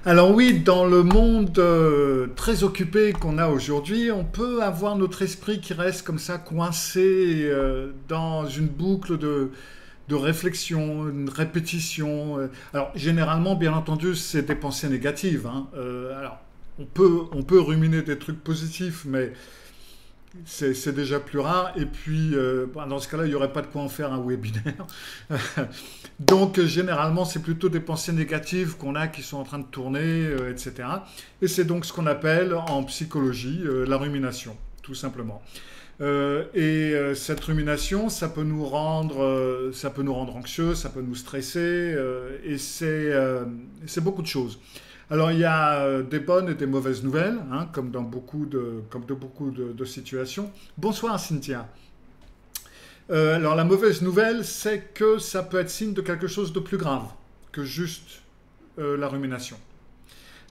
Alors oui, dans le monde très occupé qu'on a aujourd'hui, on peut avoir notre esprit qui reste comme ça coincé dans une boucle de réflexion, une répétition. Alors généralement, bien entendu, c'est des pensées négatives, hein. Alors on peut ruminer des trucs positifs, mais c'est déjà plus rare. Et puis, dans ce cas-là, il n'y aurait pas de quoi en faire un webinaire. Donc, généralement, c'est plutôt des pensées négatives qu'on a qui sont en train de tourner, etc. Et c'est donc ce qu'on appelle en psychologie la rumination, tout simplement. Cette rumination, ça peut nous rendre anxieux, ça peut nous stresser, et c'est beaucoup de choses. Alors il y a des bonnes et des mauvaises nouvelles, hein, comme dans beaucoup de situations. Bonsoir Cynthia. Alors la mauvaise nouvelle, c'est que ça peut être signe de quelque chose de plus grave que juste la rumination.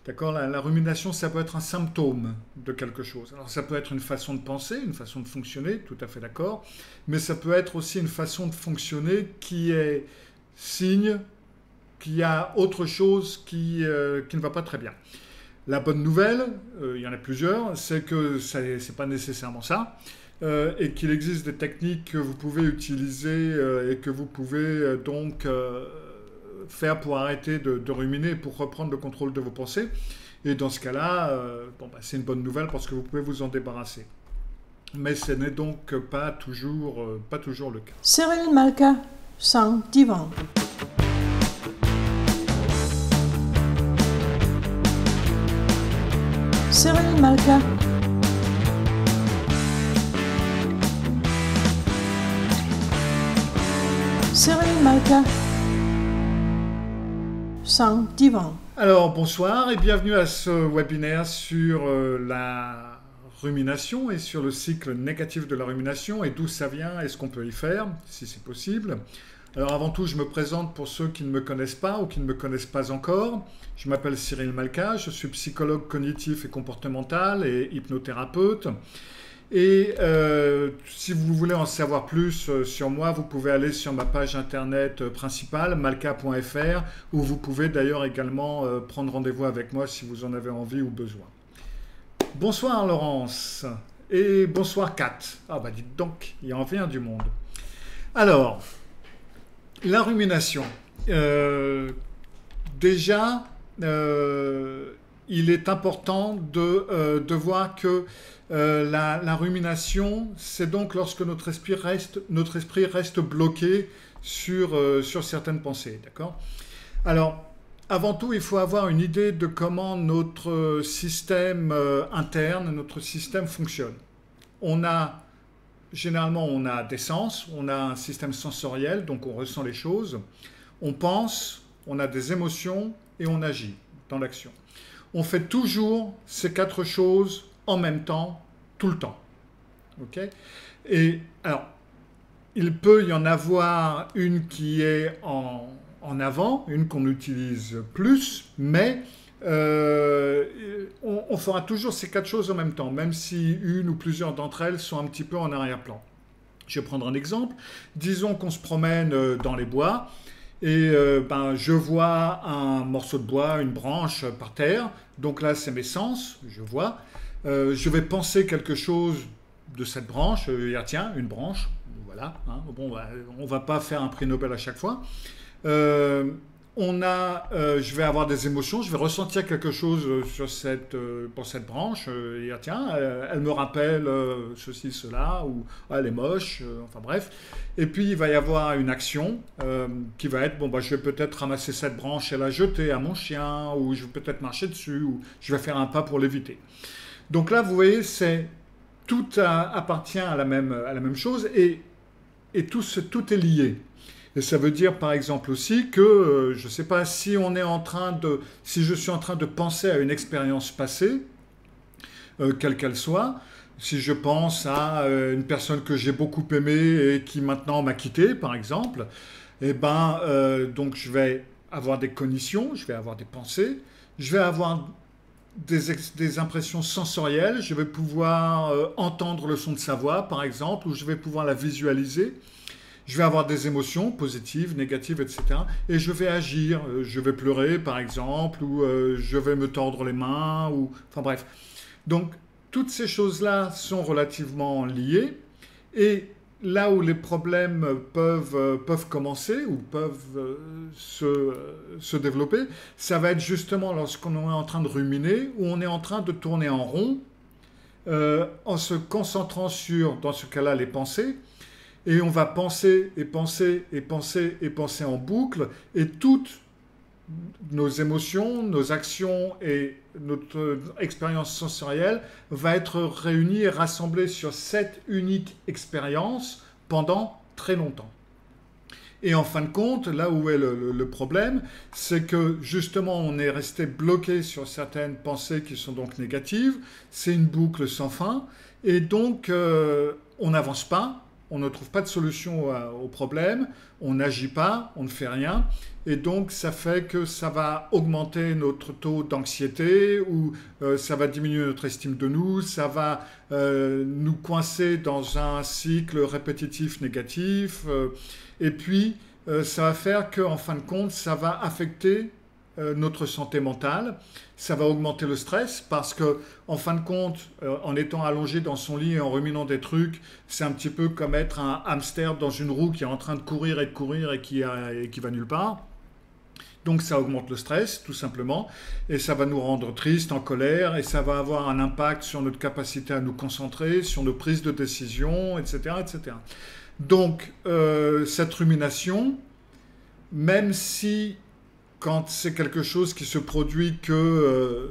D'accord, la rumination, ça peut être un symptôme de quelque chose. Alors ça peut être une façon de penser, une façon de fonctionner, tout à fait d'accord, mais ça peut être aussi une façon de fonctionner qui est signe qu'il y a autre chose qui ne va pas très bien. La bonne nouvelle, il y en a plusieurs, c'est que ce n'est pas nécessairement ça, et qu'il existe des techniques que vous pouvez utiliser et que vous pouvez donc faire pour arrêter de ruminer, pour reprendre le contrôle de vos pensées. Et dans ce cas-là, c'est une bonne nouvelle parce que vous pouvez vous en débarrasser. Mais ce n'est donc pas toujours le cas. Cyril Malka, sans divan. Cyril Malka. Cyril Malka. Sans divan. Alors bonsoir et bienvenue à ce webinaire sur la rumination et sur le cycle négatif de la rumination et d'où ça vient et ce qu'on peut y faire, si c'est possible. Alors avant tout, je me présente pour ceux qui ne me connaissent pas ou qui ne me connaissent pas encore. Je m'appelle Cyril Malka, je suis psychologue cognitif et comportemental et hypnothérapeute. Et si vous voulez en savoir plus sur moi, vous pouvez aller sur ma page internet principale, malka.fr, où vous pouvez d'ailleurs également prendre rendez-vous avec moi si vous en avez envie ou besoin. Bonsoir Laurence et bonsoir Kat. Ah bah dites donc, il en vient du monde. Alors, la rumination. Déjà, il est important de voir que la rumination, c'est donc lorsque notre esprit reste bloqué sur certaines pensées. D'accord ? Alors, avant tout, il faut avoir une idée de comment notre système interne, notre système fonctionne. Généralement, on a des sens, on a un système sensoriel, donc on ressent les choses. On pense, on a des émotions et on agit dans l'action. On fait toujours ces quatre choses en même temps, tout le temps. Okay ? Et alors, il peut y en avoir une qui est en avant, une qu'on utilise plus, mais on fera toujours ces quatre choses en même temps, même si une ou plusieurs d'entre elles sont un petit peu en arrière-plan. Je vais prendre un exemple. Disons qu'on se promène dans les bois et je vois un morceau de bois, une branche par terre. Donc là, c'est mes sens, je vois. Je vais penser quelque chose de cette branche. Tiens, une branche, voilà. Hein. Bon, on ne va pas faire un prix Nobel à chaque fois. Je vais avoir des émotions, je vais ressentir quelque chose pour cette branche. Tiens, elle me rappelle ceci, cela, ou elle est moche, enfin bref. Et puis il va y avoir une action qui va être, je vais peut-être ramasser cette branche et la jeter à mon chien, ou je vais peut-être marcher dessus, ou je vais faire un pas pour l'éviter. Donc là, vous voyez, tout appartient à la même chose et tout est lié. Et ça veut dire par exemple aussi que, je ne sais pas, si je suis en train de penser à une expérience passée, quelle qu'elle soit, si je pense à une personne que j'ai beaucoup aimée et qui maintenant m'a quitté, par exemple, donc je vais avoir des cognitions, je vais avoir des pensées, je vais avoir des impressions sensorielles, je vais pouvoir entendre le son de sa voix, par exemple, ou je vais pouvoir la visualiser. Je vais avoir des émotions positives, négatives, etc. Et je vais agir. Je vais pleurer, par exemple, ou je vais me tordre les mains, ou... Enfin bref. Donc, toutes ces choses-là sont relativement liées. Et là où les problèmes peuvent commencer ou peuvent se développer, ça va être justement lorsqu'on est en train de ruminer ou on est en train de tourner en rond en se concentrant sur, dans ce cas-là, les pensées. Et on va penser et penser et penser et penser en boucle. Et toutes nos émotions, nos actions et notre expérience sensorielle va être réunie et rassemblée sur cette unique expérience pendant très longtemps. Et en fin de compte, là où est le problème, c'est que justement on est resté bloqué sur certaines pensées qui sont donc négatives, c'est une boucle sans fin, et donc on n'avance pas, on ne trouve pas de solution au problème, on n'agit pas, on ne fait rien, et donc ça fait que ça va augmenter notre taux d'anxiété, ou ça va diminuer notre estime de nous, ça va nous coincer dans un cycle répétitif négatif, et puis ça va faire qu'en fin de compte, ça va affecter notre santé mentale, ça va augmenter le stress parce que en fin de compte, en étant allongé dans son lit et en ruminant des trucs, c'est un petit peu comme être un hamster dans une roue qui est en train de courir et qui va nulle part. Donc ça augmente le stress, tout simplement, et ça va nous rendre tristes, en colère, et ça va avoir un impact sur notre capacité à nous concentrer, sur nos prises de décision, etc. etc. Donc cette rumination, même si quand c'est quelque chose qui se produit que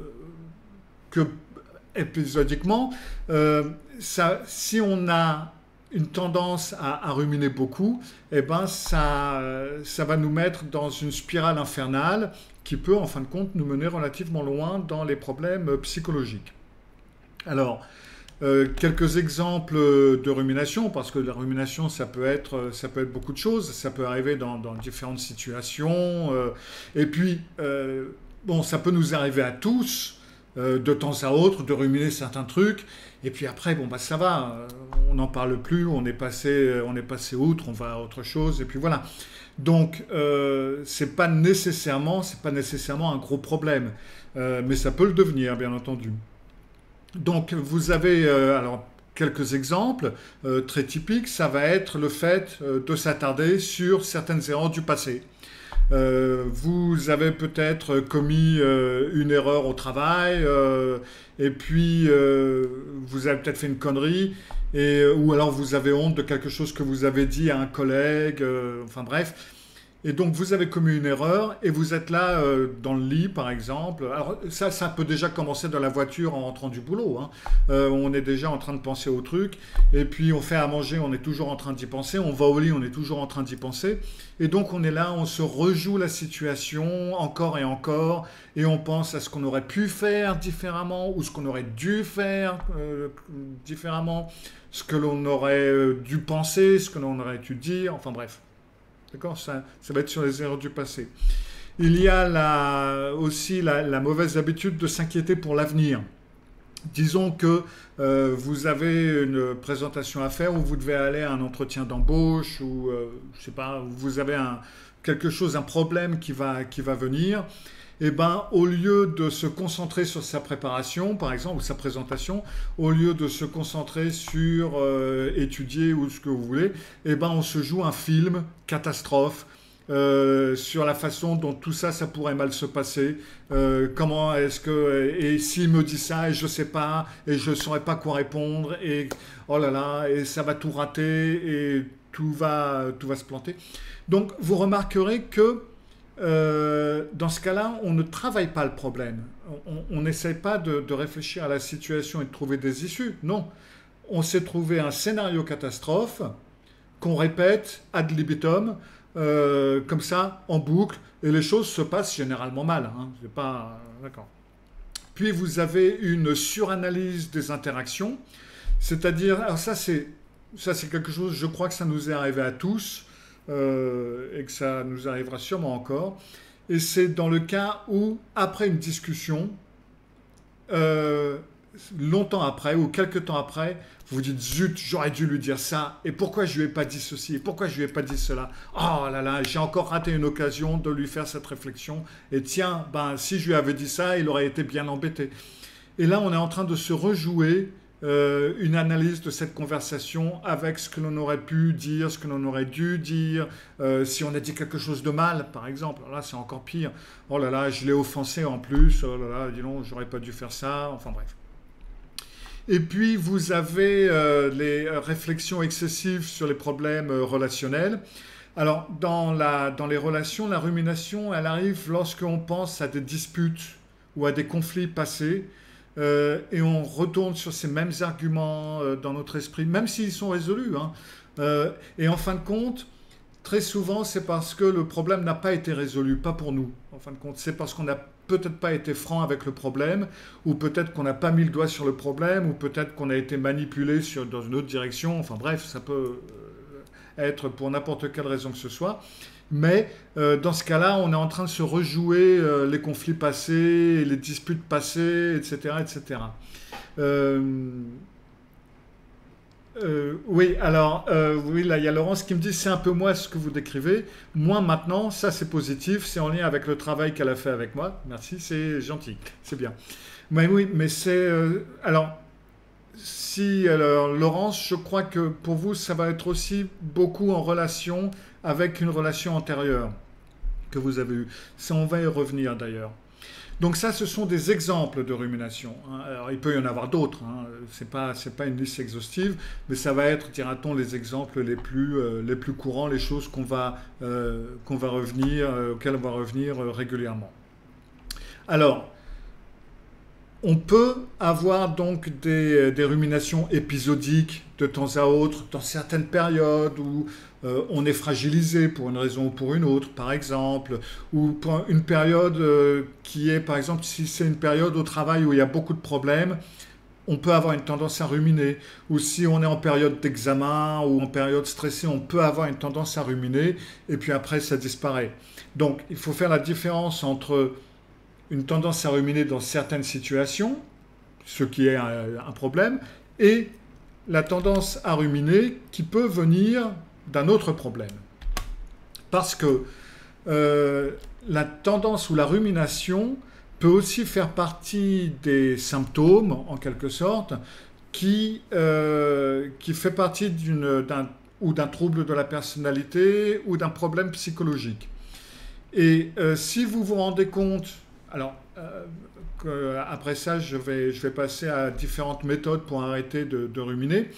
épisodiquement, si on a une tendance à ruminer beaucoup, eh ben ça va nous mettre dans une spirale infernale qui peut en fin de compte nous mener relativement loin dans les problèmes psychologiques. Alors, quelques exemples de rumination, parce que la rumination, ça peut être beaucoup de choses, ça peut arriver dans différentes situations, et puis, bon, ça peut nous arriver à tous, de temps à autre, de ruminer certains trucs, et puis après, bon, bah ça va, on n'en parle plus, on est passé outre, on va à autre chose, et puis voilà. Donc, c'est pas nécessairement un gros problème, mais ça peut le devenir, bien entendu. Donc vous avez alors quelques exemples très typiques, ça va être le fait de s'attarder sur certaines erreurs du passé. Vous avez peut-être commis une erreur au travail et puis vous avez peut-être fait une connerie ou alors vous avez honte de quelque chose que vous avez dit à un collègue, enfin bref. Et donc vous avez commis une erreur et vous êtes là dans le lit par exemple. Alors ça peut déjà commencer dans la voiture en rentrant du boulot, hein. On est déjà en train de penser au truc et puis on fait à manger, on est toujours en train d'y penser. On va au lit, on est toujours en train d'y penser. Et donc on est là, on se rejoue la situation encore et on pense à ce qu'on aurait pu faire différemment ou ce qu'on aurait dû faire différemment, ce que l'on aurait dû penser, ce que l'on aurait dû dire, enfin bref. D'accord, ça va être sur les erreurs du passé. Il y a aussi la mauvaise habitude de s'inquiéter pour l'avenir. Disons que vous avez une présentation à faire ou vous devez aller à un entretien d'embauche ou je sais pas, vous avez un problème qui va venir. Et ben, au lieu de se concentrer sur sa préparation, par exemple, ou sa présentation, au lieu de se concentrer sur étudier ou ce que vous voulez, et ben, on se joue un film catastrophe sur la façon dont tout ça pourrait mal se passer. Comment est-ce que... Et s'il me dit ça, et je sais pas, et je saurais pas quoi répondre, et oh là là, et ça va tout rater, et tout va se planter. Donc, vous remarquerez que dans ce cas-là, on ne travaille pas le problème. On n'essaie pas de réfléchir à la situation et de trouver des issues. Non. On s'est trouvé un scénario catastrophe qu'on répète ad libitum, comme ça, en boucle, et les choses se passent généralement mal. Hein. C'est pas... D'accord. Puis vous avez une suranalyse des interactions, c'est-à-dire... Alors ça, c'est quelque chose, je crois que ça nous est arrivé à tous, et que ça nous arrivera sûrement encore. Et c'est dans le cas où, après une discussion, longtemps après ou quelques temps après, vous dites zut, j'aurais dû lui dire ça, et pourquoi je lui ai pas dit ceci, et pourquoi je lui ai pas dit cela, oh là là, j'ai encore raté une occasion de lui faire cette réflexion, et tiens, ben, si je lui avais dit ça, il aurait été bien embêté. Et là, on est en train de se rejouer une analyse de cette conversation avec ce que l'on aurait pu dire, ce que l'on aurait dû dire, si on a dit quelque chose de mal, par exemple. Alors là, c'est encore pire. Oh là là, je l'ai offensé en plus. Oh là là, dis donc, j'aurais pas dû faire ça. Enfin bref. Et puis, vous avez les réflexions excessives sur les problèmes relationnels. Alors, dans les relations, la rumination, elle arrive lorsqu'on pense à des disputes ou à des conflits passés. Et on retourne sur ces mêmes arguments dans notre esprit, même s'ils sont résolus. Hein. Et en fin de compte, très souvent, c'est parce que le problème n'a pas été résolu, pas pour nous. En fin de compte, c'est parce qu'on n'a peut-être pas été franc avec le problème, ou peut-être qu'on n'a pas mis le doigt sur le problème, ou peut-être qu'on a été manipulé dans une autre direction. Enfin bref, ça peut être pour n'importe quelle raison que ce soit. Mais dans ce cas-là, on est en train de se rejouer les conflits passés, les disputes passées, etc. etc. Oui, alors, oui, là, il y a Laurence qui me dit, c'est un peu moi ce que vous décrivez. Moi, maintenant, ça, c'est positif, c'est en lien avec le travail qu'elle a fait avec moi. Merci, c'est gentil, c'est bien. Mais oui, mais c'est... alors, Laurence, je crois que pour vous, ça va être aussi beaucoup en relation avec une relation antérieure que vous avez eue. Ça, on va y revenir d'ailleurs. Donc ça, ce sont des exemples de rumination. Hein. Alors, il peut y en avoir d'autres. Hein. C'est pas une liste exhaustive, mais ça va être, dira-t-on, les exemples les plus courants, les choses auxquelles on va revenir régulièrement. Alors, on peut avoir donc des ruminations épisodiques de temps à autre, dans certaines périodes où on est fragilisé pour une raison ou pour une autre, par exemple, ou pour une période qui est, par exemple, si c'est une période au travail où il y a beaucoup de problèmes, on peut avoir une tendance à ruminer. Ou si on est en période d'examen ou en période stressée, on peut avoir une tendance à ruminer, et puis après, ça disparaît. Donc, il faut faire la différence entre une tendance à ruminer dans certaines situations, ce qui est un problème, et la tendance à ruminer qui peut venir d'un autre problème. Parce que la tendance ou la rumination peut aussi faire partie des symptômes, en quelque sorte, qui fait partie d'un trouble de la personnalité ou d'un problème psychologique. Et si vous vous rendez compte, alors après ça, je vais passer à différentes méthodes pour arrêter de ruminer.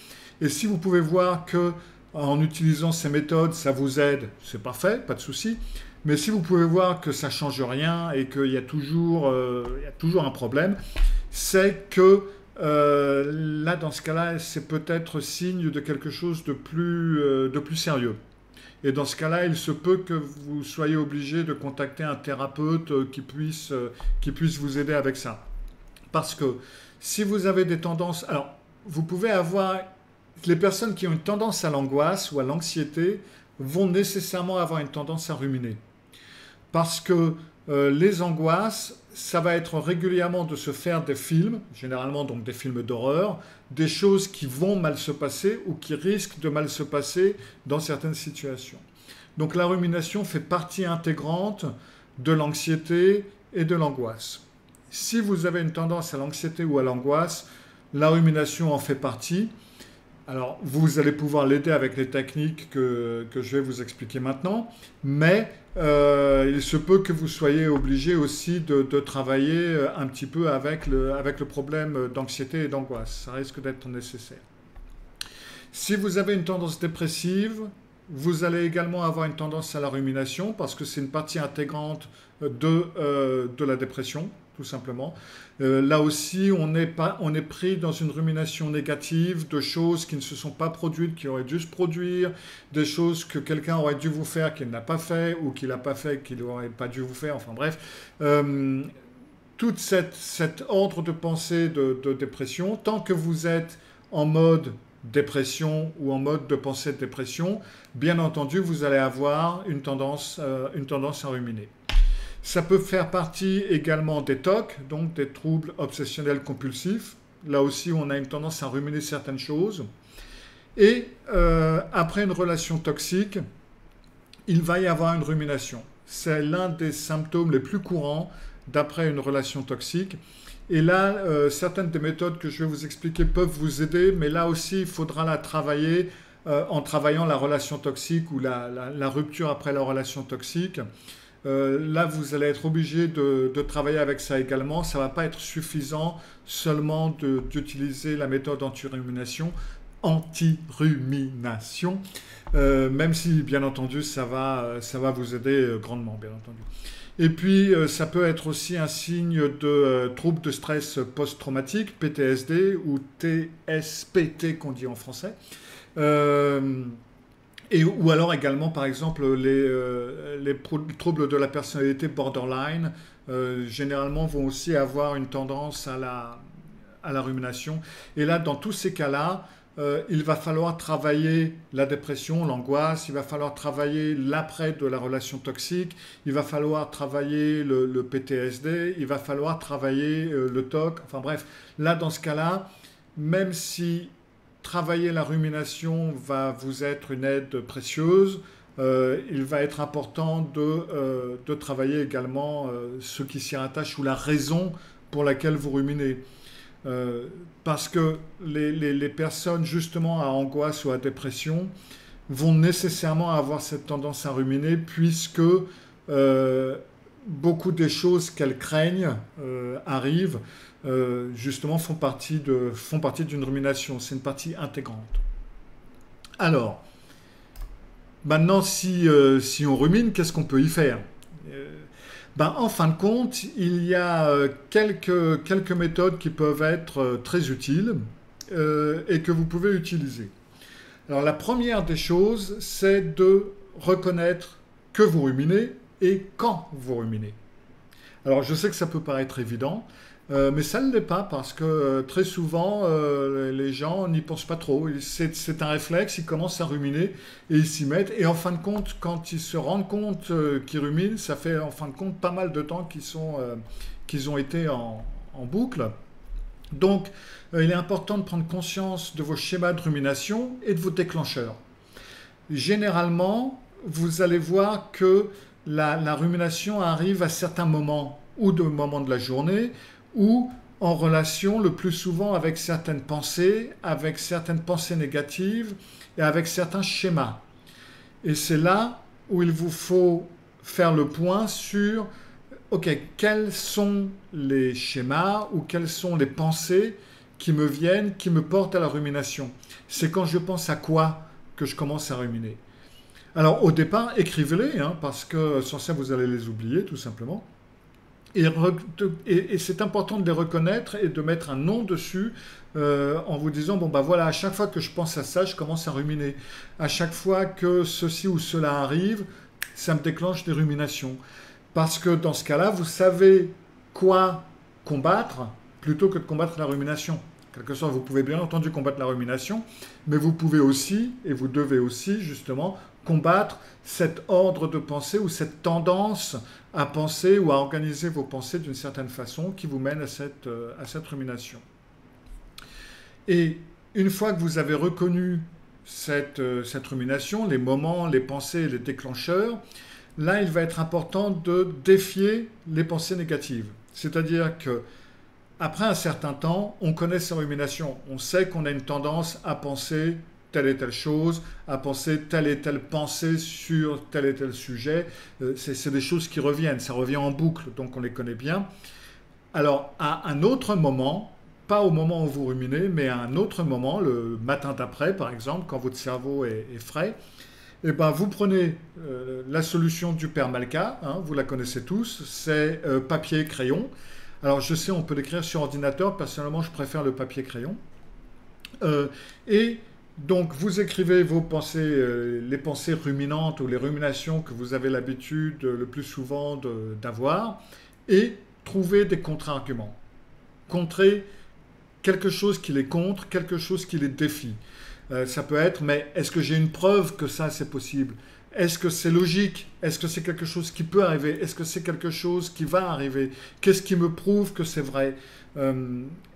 Et si vous pouvez voir que en utilisant ces méthodes, ça vous aide, c'est parfait, pas de souci. Mais si vous pouvez voir que ça ne change rien et qu'il y a toujours un problème, c'est que là, dans ce cas-là, c'est peut-être signe de quelque chose de plus sérieux. Et dans ce cas-là, il se peut que vous soyez obligé de contacter un thérapeute qui puisse vous aider avec ça. Parce que si vous avez des tendances... Alors, vous pouvez avoir... Les personnes qui ont une tendance à l'angoisse ou à l'anxiété vont nécessairement avoir une tendance à ruminer. Parce que les angoisses, ça va être régulièrement de se faire des films, généralement donc des films d'horreur, des choses qui vont mal se passer ou qui risquent de mal se passer dans certaines situations. Donc la rumination fait partie intégrante de l'anxiété et de l'angoisse. Si vous avez une tendance à l'anxiété ou à l'angoisse, la rumination en fait partie. Alors, vous allez pouvoir l'aider avec les techniques que je vais vous expliquer maintenant, mais il se peut que vous soyez obligé aussi de travailler un petit peu avec le problème d'anxiété et d'angoisse. Ça risque d'être nécessaire. Si vous avez une tendance dépressive, vous allez également avoir une tendance à la rumination parce que c'est une partie intégrante de la dépression, tout simplement. Là aussi, on est pris dans une rumination négative de choses qui ne se sont pas produites, qui auraient dû se produire, des choses que quelqu'un aurait dû vous faire, qu'il n'a pas fait, ou qu'il n'a pas fait, qu'il n'aurait pas dû vous faire, enfin bref. Toute cet ordre de pensée de dépression, tant que vous êtes en mode dépression ou en mode de pensée de dépression, bien entendu, vous allez avoir une tendance à ruminer. Ça peut faire partie également des TOC, donc des troubles obsessionnels compulsifs. Là aussi, on a une tendance à ruminer certaines choses. Et après une relation toxique, il va y avoir une rumination. C'est l'un des symptômes les plus courants d'après une relation toxique. Et là, certaines des méthodes que je vais vous expliquer peuvent vous aider, mais là aussi, il faudra la travailler en travaillant la relation toxique ou la rupture après la relation toxique. Là, vous allez être obligé de travailler avec ça également. Ça ne va pas être suffisant seulement d'utiliser la méthode anti-rumination, même si, bien entendu, ça va vous aider grandement, bien entendu. Et puis, ça peut être aussi un signe de trouble de stress post-traumatique, PTSD ou TSPT qu'on dit en français. Ou alors également, par exemple, les troubles de la personnalité borderline, généralement vont aussi avoir une tendance à la rumination. Et là, dans tous ces cas-là, il va falloir travailler la dépression, l'angoisse, il va falloir travailler l'après de la relation toxique, il va falloir travailler le PTSD, il va falloir travailler le TOC, enfin bref, là dans ce cas-là, même si travailler la rumination va vous être une aide précieuse, il va être important de travailler également ce qui s'y rattache ou la raison pour laquelle vous ruminez. Parce que les personnes justement à angoisse ou à dépression vont nécessairement avoir cette tendance à ruminer puisque beaucoup des choses qu'elles craignent arrivent, justement font partie d'une rumination. C'est une partie intégrante. Alors, maintenant si on rumine, qu'est-ce qu'on peut y faire ? En fin de compte, il y a quelques méthodes qui peuvent être très utiles et que vous pouvez utiliser. Alors la première des choses, c'est de reconnaître que vous ruminez et quand vous ruminez. Alors je sais que ça peut paraître évident, mais ça ne l'est pas parce que très souvent les gens n'y pensent pas trop. C'est un réflexe, ils commencent à ruminer et ils s'y mettent. Et en fin de compte, quand ils se rendent compte qu'ils ruminent, ça fait en fin de compte pas mal de temps qu'ils ont été en boucle. Donc il est important de prendre conscience de vos schémas de rumination et de vos déclencheurs. Généralement, vous allez voir que la rumination arrive à certains moments ou de moments de la journée ou en relation le plus souvent avec certaines pensées négatives et avec certains schémas. Et c'est là où il vous faut faire le point sur, ok, quels sont les schémas ou quelles sont les pensées qui me viennent, qui me portent à la rumination. C'est quand je pense à quoi que je commence à ruminer. Alors au départ, écrivez-les, parce que sans ça vous allez les oublier tout simplement. Et c'est important de les reconnaître et de mettre un nom dessus en vous disant, bon voilà, à chaque fois que je pense à ça, je commence à ruminer. À chaque fois que ceci ou cela arrive, ça me déclenche des ruminations. Parce que dans ce cas-là, vous savez quoi combattre plutôt que de combattre la rumination. Quelque sorte, vous pouvez bien entendu combattre la rumination, mais vous pouvez aussi, et vous devez aussi justement, combattre cet ordre de pensée ou cette tendance à penser ou à organiser vos pensées d'une certaine façon qui vous mène à cette rumination. Et une fois que vous avez reconnu cette rumination, les moments, les pensées, les déclencheurs, là il va être important de défier les pensées négatives. C'est-à-dire que après un certain temps, on connaît ces ruminations. On sait qu'on a une tendance à penser telle et telle chose, à penser telle et telle pensée sur tel et tel sujet. C'est des choses qui reviennent, ça revient en boucle, donc on les connaît bien. Alors, à un autre moment, pas au moment où vous ruminez, mais à un autre moment, le matin d'après, par exemple, quand votre cerveau est frais, eh ben, vous prenez la solution du père Malka, vous la connaissez tous, c'est papier et crayon. Alors, je sais, on peut l'écrire sur ordinateur, personnellement, je préfère le papier-crayon. Et donc, vous écrivez vos pensées, les pensées ruminantes ou les ruminations que vous avez l'habitude le plus souvent d'avoir et trouvez des contre-arguments. Contrez quelque chose qui les contre, quelque chose qui les défie. Ça peut être, mais est-ce que j'ai une preuve que ça c'est possible? Est-ce que c'est logique? Est-ce que c'est quelque chose qui peut arriver? Est-ce que c'est quelque chose qui va arriver? Qu'est-ce qui me prouve que c'est vrai?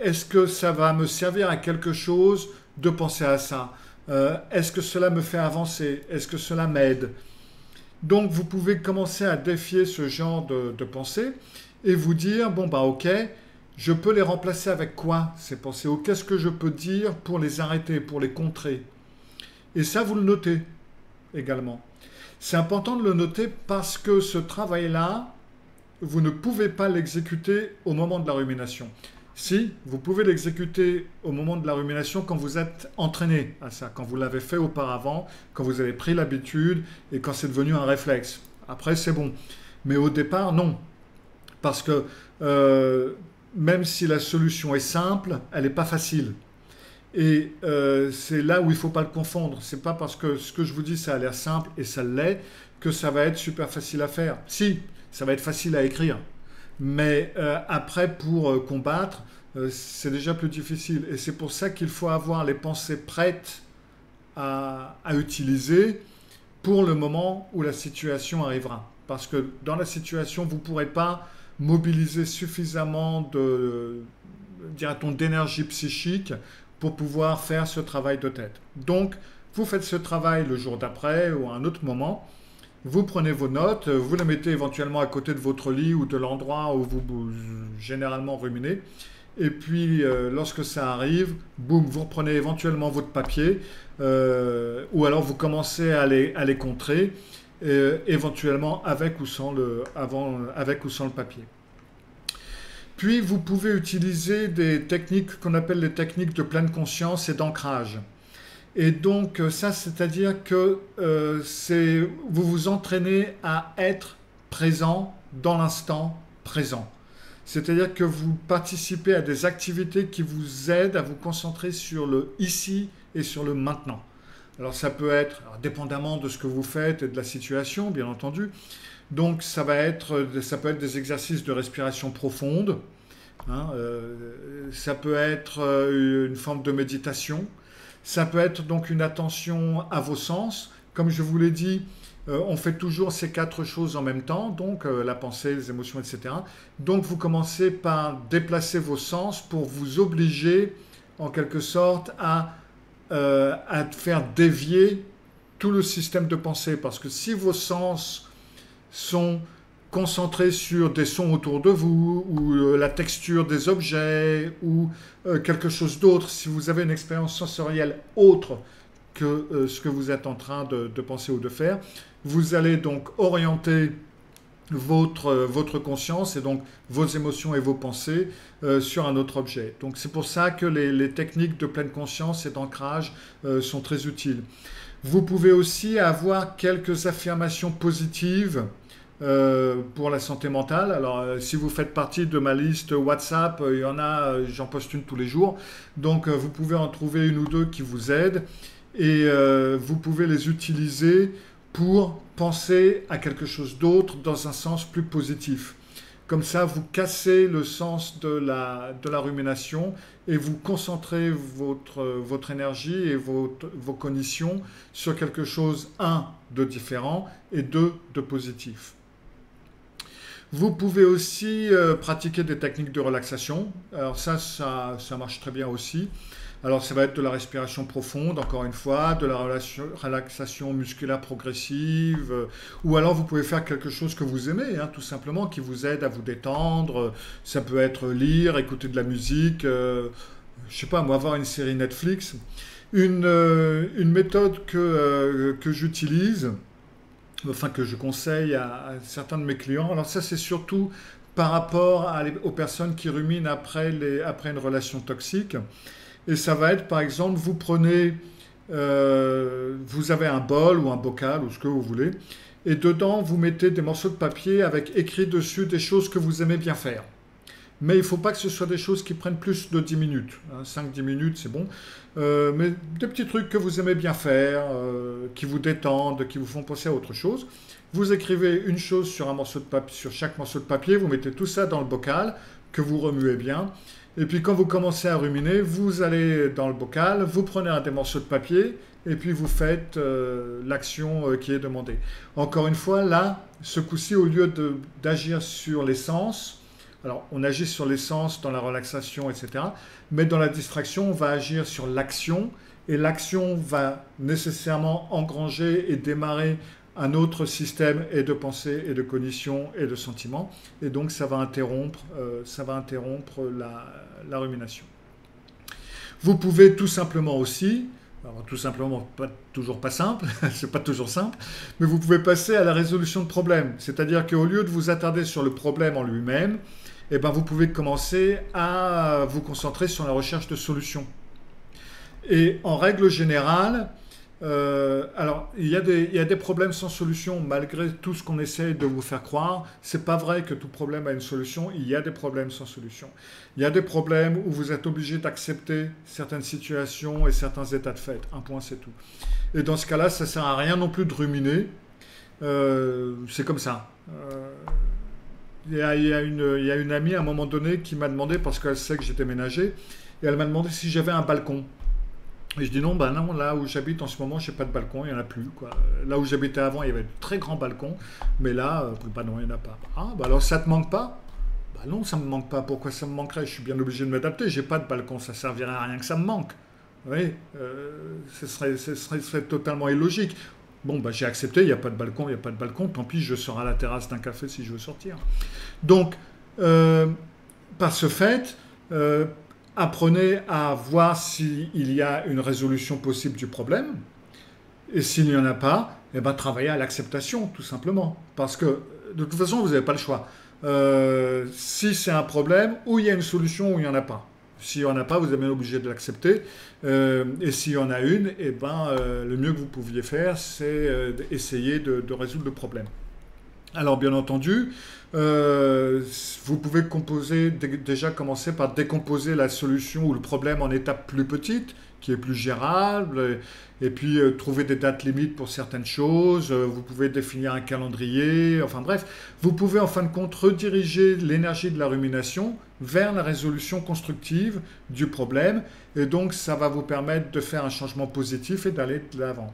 Est-ce que ça va me servir à quelque chose de penser à ça? Est-ce que cela me fait avancer? Est-ce que cela m'aide? Donc vous pouvez commencer à défier ce genre de pensées et vous dire, bon bah ok, je peux les remplacer avec quoi ces pensées? Ou qu'est-ce que je peux dire pour les arrêter, pour les contrer? Et ça, vous le notez également. C'est important de le noter parce que ce travail-là, vous ne pouvez pas l'exécuter au moment de la rumination. Si, vous pouvez l'exécuter au moment de la rumination quand vous êtes entraîné à ça, quand vous l'avez fait auparavant, quand vous avez pris l'habitude et quand c'est devenu un réflexe. Après, c'est bon. Mais au départ, non. Parce que même si la solution est simple, elle n'est pas facile. Et c'est là où il ne faut pas le confondre. C'est pas parce que ce que je vous dis, ça a l'air simple et ça l'est, que ça va être super facile à faire. Si, ça va être facile à écrire. Mais après, pour combattre, c'est déjà plus difficile. Et c'est pour ça qu'il faut avoir les pensées prêtes à utiliser pour le moment où la situation arrivera. Parce que dans la situation, vous ne pourrez pas mobiliser suffisamment dirait-on, d'énergie psychique pour pouvoir faire ce travail de tête. Donc, vous faites ce travail le jour d'après ou à un autre moment. Vous prenez vos notes, vous les mettez éventuellement à côté de votre lit ou de l'endroit où vous généralement ruminez. Et puis, lorsque ça arrive, boum, vous reprenez éventuellement votre papier ou alors vous commencez à les contrer, éventuellement avec ou sans le papier. Puis, vous pouvez utiliser des techniques qu'on appelle les techniques de pleine conscience et d'ancrage. Et donc, ça, c'est-à-dire que vous vous entraînez à être présent dans l'instant présent. C'est-à-dire que vous participez à des activités qui vous aident à vous concentrer sur le ici et sur le maintenant. Alors, ça peut être, dépendamment de ce que vous faites et de la situation, bien entendu. Donc, ça peut être des exercices de respiration profonde. Ça peut être une forme de méditation. Ça peut être donc une attention à vos sens. Comme je vous l'ai dit, on fait toujours ces 4 choses en même temps, donc la pensée, les émotions, etc. Donc vous commencez par déplacer vos sens pour vous obliger, en quelque sorte, à faire dévier tout le système de pensée. Parce que si vos sens sont concentrés sur des sons autour de vous, ou la texture des objets, ou quelque chose d'autre, si vous avez une expérience sensorielle autre que ce que vous êtes en train de penser ou de faire, vous allez donc orienter votre conscience et donc vos émotions et vos pensées sur un autre objet. Donc c'est pour ça que les techniques de pleine conscience et d'ancrage sont très utiles. Vous pouvez aussi avoir quelques affirmations positives pour la santé mentale. Alors si vous faites partie de ma liste WhatsApp, il y en a, j'en poste une tous les jours, donc vous pouvez en trouver une ou deux qui vous aident et vous pouvez les utiliser pour penser à quelque chose d'autre dans un sens plus positif. Comme ça, vous cassez le sens de la rumination et vous concentrez votre énergie et vos cognitions sur quelque chose, de différent et de positif. Vous pouvez aussi pratiquer des techniques de relaxation. Alors ça marche très bien aussi. Alors ça va être de la respiration profonde, encore une fois, de la relaxation musculaire progressive, ou alors vous pouvez faire quelque chose que vous aimez, tout simplement, qui vous aide à vous détendre. Ça peut être lire, écouter de la musique, je sais pas, moi, voir une série Netflix. Une méthode que j'utilise, enfin que je conseille à certains de mes clients, alors ça c'est surtout par rapport aux personnes qui ruminent après une relation toxique. Et ça va être, par exemple, vous avez un bol ou un bocal ou ce que vous voulez, et dedans, vous mettez des morceaux de papier avec écrit dessus des choses que vous aimez bien faire. Mais il ne faut pas que ce soit des choses qui prennent plus de 10 minutes. 5-10 minutes, c'est bon. Mais des petits trucs que vous aimez bien faire, qui vous détendent, qui vous font penser à autre chose. Vous écrivez une chose sur sur chaque morceau de papier, vous mettez tout ça dans le bocal, que vous remuez bien. Et puis quand vous commencez à ruminer, vous allez dans le bocal, vous prenez un des morceaux de papier et puis vous faites l'action qui est demandée. Encore une fois, là, ce coup-ci, au lieu d'agir sur les sens, alors on agit sur les sens dans la relaxation, etc., mais dans la distraction, on va agir sur l'action, et l'action va nécessairement engranger et démarrer un autre système et de pensée et de cognition et de sentiments, et donc ça va interrompre la rumination. Vous pouvez tout simplement aussi, alors tout simplement, toujours pas simple, c'est pas toujours simple, mais vous pouvez passer à la résolution de problèmes. C'est-à-dire qu'au lieu de vous attarder sur le problème en lui-même, eh ben vous pouvez commencer à vous concentrer sur la recherche de solutions. Et en règle générale, alors il y a des problèmes sans solution malgré tout ce qu'on essaie de vous faire croire. C'est pas vrai que tout problème a une solution. Il y a des problèmes sans solution. Il y a des problèmes où vous êtes obligé d'accepter certaines situations et certains états de fait. Un point, c'est tout. Et dans ce cas-là, ça sert à rien non plus de ruminer. C'est comme ça. Il y a une amie à un moment donné qui m'a demandé, parce qu'elle sait que j'étais ménager, et elle m'a demandé si j'avais un balcon. Et je dis non, ben non, là où j'habite en ce moment, je n'ai pas de balcon, il n'y en a plus, quoi. Là où j'habitais avant, il y avait de très grands balcons, mais là, bah non, il n'y en a pas. Ah, bah alors ça ne te manque pas? Bah non, ça ne me manque pas. Pourquoi ça me manquerait? Je suis bien obligé de m'adapter, je n'ai pas de balcon, ça ne servirait à rien que ça me manque. Oui, ce serait totalement illogique. Bon, bah j'ai accepté, il n'y a pas de balcon, il n'y a pas de balcon, tant pis, je sors à la terrasse d'un café si je veux sortir. Donc, par ce fait, apprenez à voir s'il y a une résolution possible du problème. Et s'il n'y en a pas, eh ben, travaillez à l'acceptation, tout simplement. Parce que, de toute façon, vous n'avez pas le choix. Si c'est un problème, ou il y a une solution, ou il n'y en a pas. S'il n'y en a pas, vous êtes bien obligé de l'accepter. Et s'il y en a une, eh ben, le mieux que vous pouviez faire, c'est essayer de résoudre le problème. Alors, bien entendu, vous pouvez déjà commencer par décomposer la solution ou le problème en étapes plus petites, qui est plus gérable, et puis trouver des dates limites pour certaines choses. Vous pouvez définir un calendrier, enfin bref, vous pouvez en fin de compte rediriger l'énergie de la rumination vers la résolution constructive du problème, et donc ça va vous permettre de faire un changement positif et d'aller de l'avant.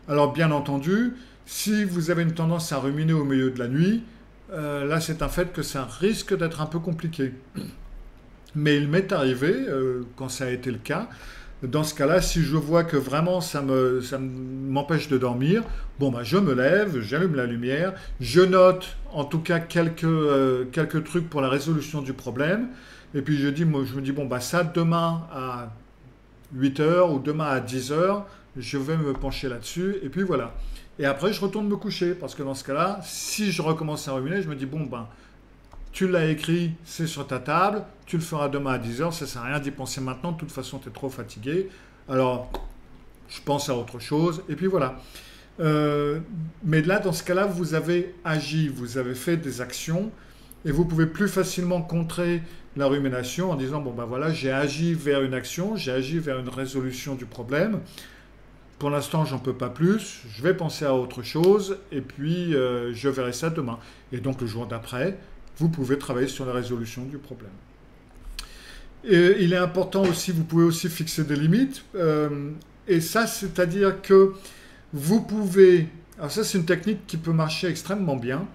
Alors, bien entendu, si vous avez une tendance à ruminer au milieu de la nuit, là c'est un fait que ça risque d'être un peu compliqué. Mais il m'est arrivé, quand ça a été le cas, dans ce cas-là, si je vois que vraiment ça m'empêche de dormir, bon bah je me lève, j'allume la lumière, je note en tout cas quelques trucs pour la résolution du problème, et puis je me dis bon bah ça demain à 8h ou demain à 10h, je vais me pencher là-dessus, et puis voilà. Et après, je retourne me coucher, parce que dans ce cas-là, si je recommence à ruminer, je me dis, bon, ben, tu l'as écrit, c'est sur ta table, tu le feras demain à 10h, ça ne sert à rien d'y penser maintenant, de toute façon, tu es trop fatigué. Alors, je pense à autre chose, et puis voilà. Mais là, dans ce cas-là, vous avez agi, vous avez fait des actions, et vous pouvez plus facilement contrer la rumination en disant, bon, ben voilà, j'ai agi vers une action, j'ai agi vers une résolution du problème. Pour l'instant, j'en peux pas plus, je vais penser à autre chose et puis je verrai ça demain. Et donc le jour d'après, vous pouvez travailler sur la résolution du problème. Et il est important aussi, vous pouvez aussi fixer des limites. Et ça, c'est-à-dire que vous pouvez... Alors ça, c'est une technique qui peut marcher extrêmement bien.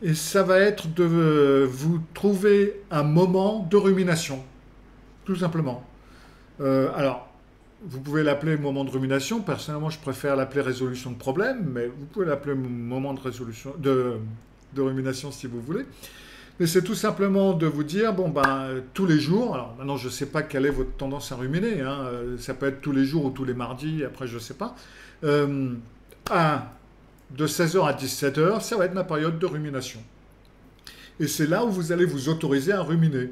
Et ça va être de vous trouver un moment de rumination, tout simplement. Alors, vous pouvez l'appeler moment de rumination. Personnellement, je préfère l'appeler résolution de problème, mais vous pouvez l'appeler moment de résolution de rumination si vous voulez. Mais c'est tout simplement de vous dire, bon ben, tous les jours, alors maintenant je ne sais pas quelle est votre tendance à ruminer, hein, ça peut être tous les jours ou tous les mardis, après je ne sais pas, de 16h à 17h, ça va être ma période de rumination. Et c'est là où vous allez vous autoriser à ruminer.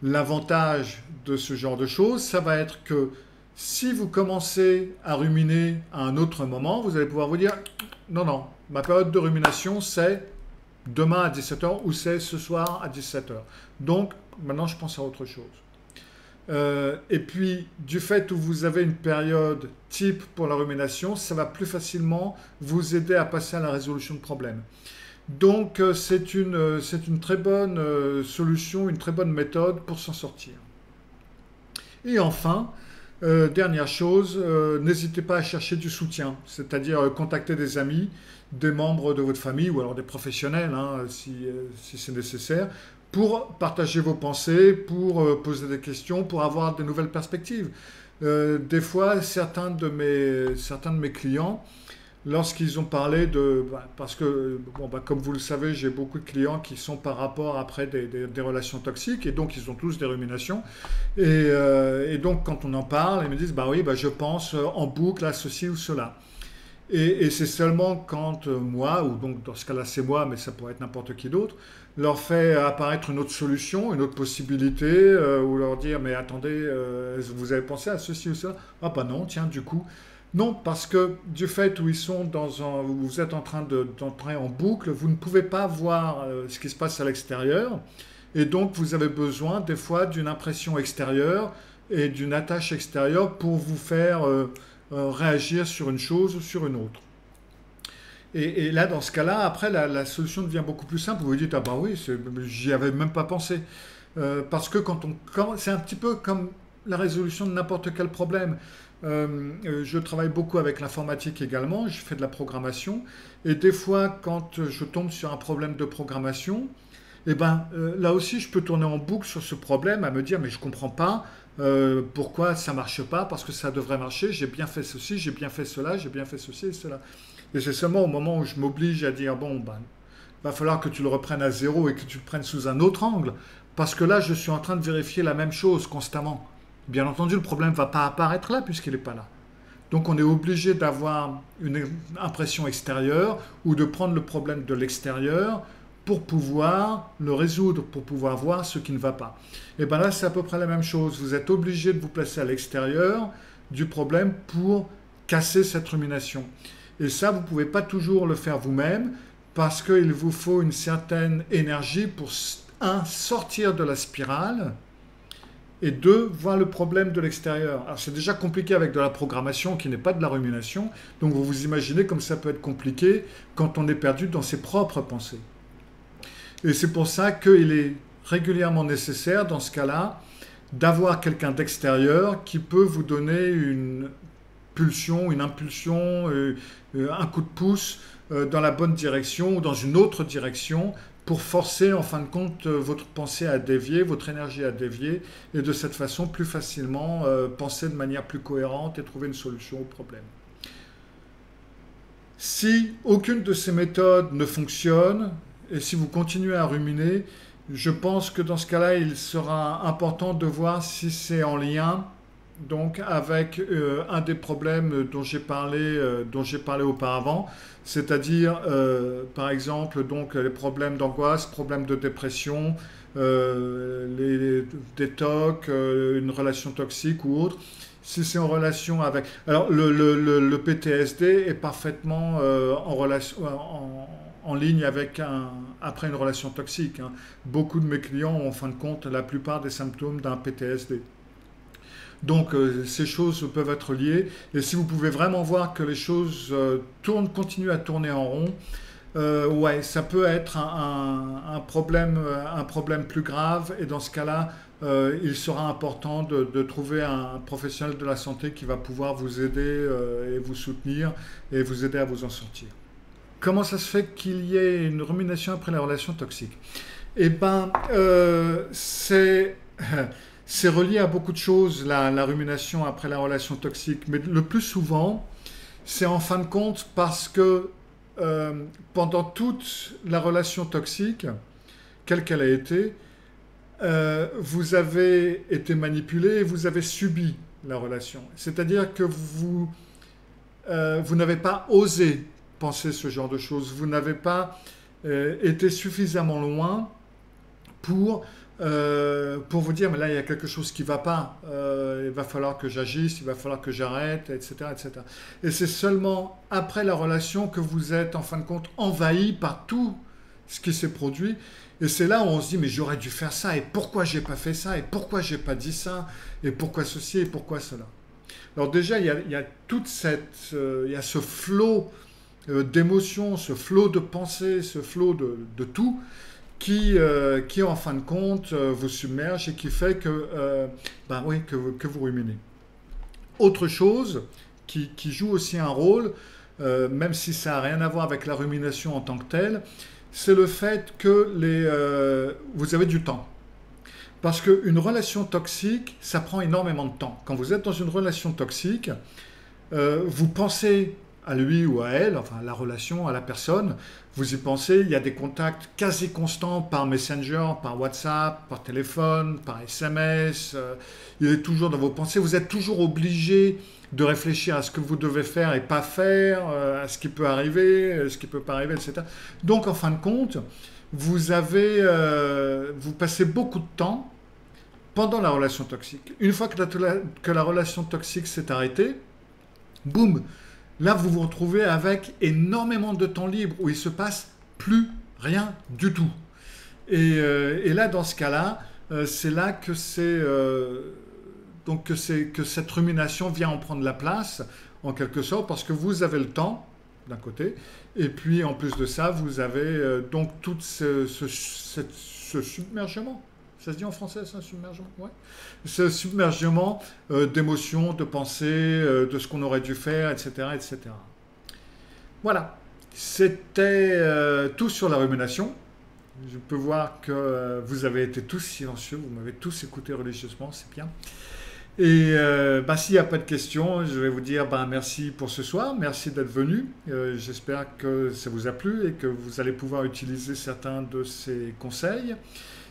L'avantage de ce genre de choses, ça va être que si vous commencez à ruminer à un autre moment, vous allez pouvoir vous dire « Non, non, ma période de rumination, c'est demain à 17h ou c'est ce soir à 17h. Donc, maintenant, je pense à autre chose. » Et puis, du fait où vous avez une période type pour la rumination, ça va plus facilement vous aider à passer à la résolution de problèmes. Donc, c'est une très bonne solution, une très bonne méthode pour s'en sortir. Et enfin, Dernière chose, n'hésitez pas à chercher du soutien, c'est-à-dire contacter des amis, des membres de votre famille ou alors des professionnels hein, si c'est nécessaire, pour partager vos pensées, pour poser des questions, pour avoir de nouvelles perspectives. Des fois, certains de mes clients, lorsqu'ils ont parlé de... parce que, bon, comme vous le savez, j'ai beaucoup de clients qui sont par rapport après des relations toxiques, et donc ils ont tous des ruminations. Et donc, quand on en parle, ils me disent, bah oui, bah, je pense en boucle à ceci ou cela. Et c'est seulement quand moi, ou donc dans ce cas-là c'est moi, mais ça pourrait être n'importe qui d'autre, leur fait apparaître une autre solution, une autre possibilité, ou leur dire, mais attendez, vous avez pensé à ceci ou cela? Ah bah non, tiens, du coup. Non, parce que du fait où ils sont où vous êtes en train d'entrer en boucle, vous ne pouvez pas voir ce qui se passe à l'extérieur, et donc vous avez besoin des fois d'une impression extérieure et d'une attache extérieure pour vous faire réagir sur une chose ou sur une autre. Et là, dans ce cas-là, après, la solution devient beaucoup plus simple. Vous vous dites, ah bah oui, j'y avais même pas pensé. Parce que c'est un petit peu comme la résolution de n'importe quel problème. Je travaille beaucoup avec l'informatique également, je fais de la programmation. Et des fois, quand je tombe sur un problème de programmation, eh ben, là aussi, je peux tourner en boucle sur ce problème à me dire, mais je ne comprends pas pourquoi ça ne marche pas, parce que ça devrait marcher, j'ai bien fait ceci, j'ai bien fait cela, j'ai bien fait ceci et cela. Et c'est seulement au moment où je m'oblige à dire, bon, ben, va falloir que tu le reprennes à zéro et que tu le prennes sous un autre angle, parce que là, je suis en train de vérifier la même chose constamment. Bien entendu, le problème ne va pas apparaître là, puisqu'il n'est pas là. Donc, on est obligé d'avoir une impression extérieure ou de prendre le problème de l'extérieur pour pouvoir le résoudre, pour pouvoir voir ce qui ne va pas. Et bien là, c'est à peu près la même chose. Vous êtes obligé de vous placer à l'extérieur du problème pour casser cette rumination. Et ça, vous ne pouvez pas toujours le faire vous-même parce qu'il vous faut une certaine énergie pour, un, sortir de la spirale et deux, voir le problème de l'extérieur. Alors c'est déjà compliqué avec de la programmation qui n'est pas de la rumination, donc vous vous imaginez comme ça peut être compliqué quand on est perdu dans ses propres pensées. Et c'est pour ça qu'il est régulièrement nécessaire, dans ce cas-là, d'avoir quelqu'un d'extérieur qui peut vous donner une pulsion, une impulsion, un coup de pouce dans la bonne direction ou dans une autre direction pour forcer en fin de compte votre pensée à dévier, votre énergie à dévier et de cette façon plus facilement penser de manière plus cohérente et trouver une solution au problème. Si aucune de ces méthodes ne fonctionne et si vous continuez à ruminer, je pense que dans ce cas-là, il sera important de voir si c'est en lien donc avec un des problèmes dont j'ai parlé auparavant, c'est-à-dire par exemple donc les problèmes d'angoisse, problèmes de dépression, des TOC, une relation toxique ou autre. Si c'est en relation avec... Alors le PTSD est parfaitement en ligne avec après une relation toxique. Hein. Beaucoup de mes clients ont en fin de compte la plupart des symptômes d'un PTSD. Donc ces choses peuvent être liées et si vous pouvez vraiment voir que les choses continuent à tourner en rond, ouais, ça peut être un problème plus grave et dans ce cas-là, il sera important de trouver un professionnel de la santé qui va pouvoir vous aider et vous soutenir et vous aider à vous en sortir. Comment ça se fait qu'il y ait une rumination après la relation toxique? Eh bien, c'est relié à beaucoup de choses, la rumination après la relation toxique. Mais le plus souvent, c'est en fin de compte parce que pendant toute la relation toxique, quelle qu'elle a été, vous avez été manipulé et vous avez subi la relation. C'est-à-dire que vous n'avez pas osé penser ce genre de choses. Vous n'avez pas été suffisamment loin pour vous dire, mais là, il y a quelque chose qui ne va pas, il va falloir que j'agisse, il va falloir que j'arrête, etc., etc. Et c'est seulement après la relation que vous êtes, en fin de compte, envahi par tout ce qui s'est produit. Et c'est là où on se dit, mais j'aurais dû faire ça, et pourquoi j'ai pas fait ça, et pourquoi j'ai pas dit ça, et pourquoi ceci, et pourquoi cela. Alors déjà, il y a il y a ce flot d'émotions, ce flot de pensées, ce flot de tout, qui en fin de compte vous submerge et qui fait que, oui, que vous ruminez. Autre chose qui joue aussi un rôle, même si ça n'a rien à voir avec la rumination en tant que telle, c'est le fait que vous avez du temps. Parce qu'une relation toxique, ça prend énormément de temps. Quand vous êtes dans une relation toxique, vous pensez à lui ou à elle, enfin à la relation, à la personne, vous y pensez, il y a des contacts quasi constants par Messenger, par WhatsApp, par téléphone, par SMS, il est toujours dans vos pensées, vous êtes toujours obligé de réfléchir à ce que vous devez faire et pas faire, à ce qui peut arriver, ce qui peut pas arriver, etc. Donc en fin de compte, vous passez beaucoup de temps pendant la relation toxique. Une fois que la relation toxique s'est arrêtée, boum, là vous vous retrouvez avec énormément de temps libre où il se passe plus rien du tout. Et là, dans ce cas-là, c'est là que que cette rumination vient en prendre la place, en quelque sorte, parce que vous avez le temps, d'un côté, et puis en plus de ça, vous avez donc tout ce submergement. Ça se dit en français, ça, submergement? Ouais. Ce submergement d'émotions, de pensées, de ce qu'on aurait dû faire, etc., etc. Voilà. C'était tout sur la rumination. Je peux voir que vous avez été tous silencieux, vous m'avez tous écouté religieusement, c'est bien. Et s'il n'y a pas de questions, je vais vous dire merci pour ce soir, merci d'être venu. J'espère que ça vous a plu et que vous allez pouvoir utiliser certains de ces conseils.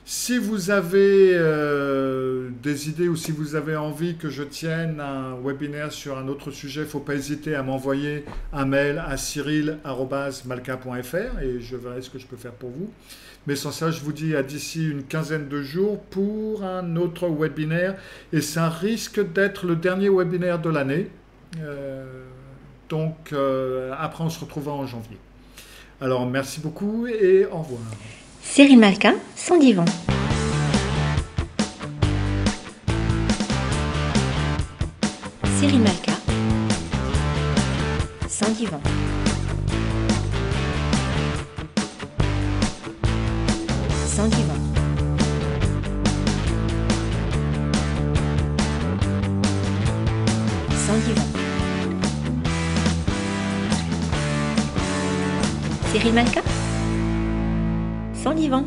Si vous avez des idées ou si vous avez envie que je tienne un webinaire sur un autre sujet, il ne faut pas hésiter à m'envoyer un mail à cyril@malka.fr et je verrai ce que je peux faire pour vous. Mais sans ça, je vous dis à d'ici une quinzaine de jours pour un autre webinaire et ça risque d'être le dernier webinaire de l'année. Donc après, on se retrouvera en janvier. Alors merci beaucoup et au revoir. Cyril Malka, son divan. Cyril Malka, son divan. Son divan. Son divan. Cyril Malka, son divan.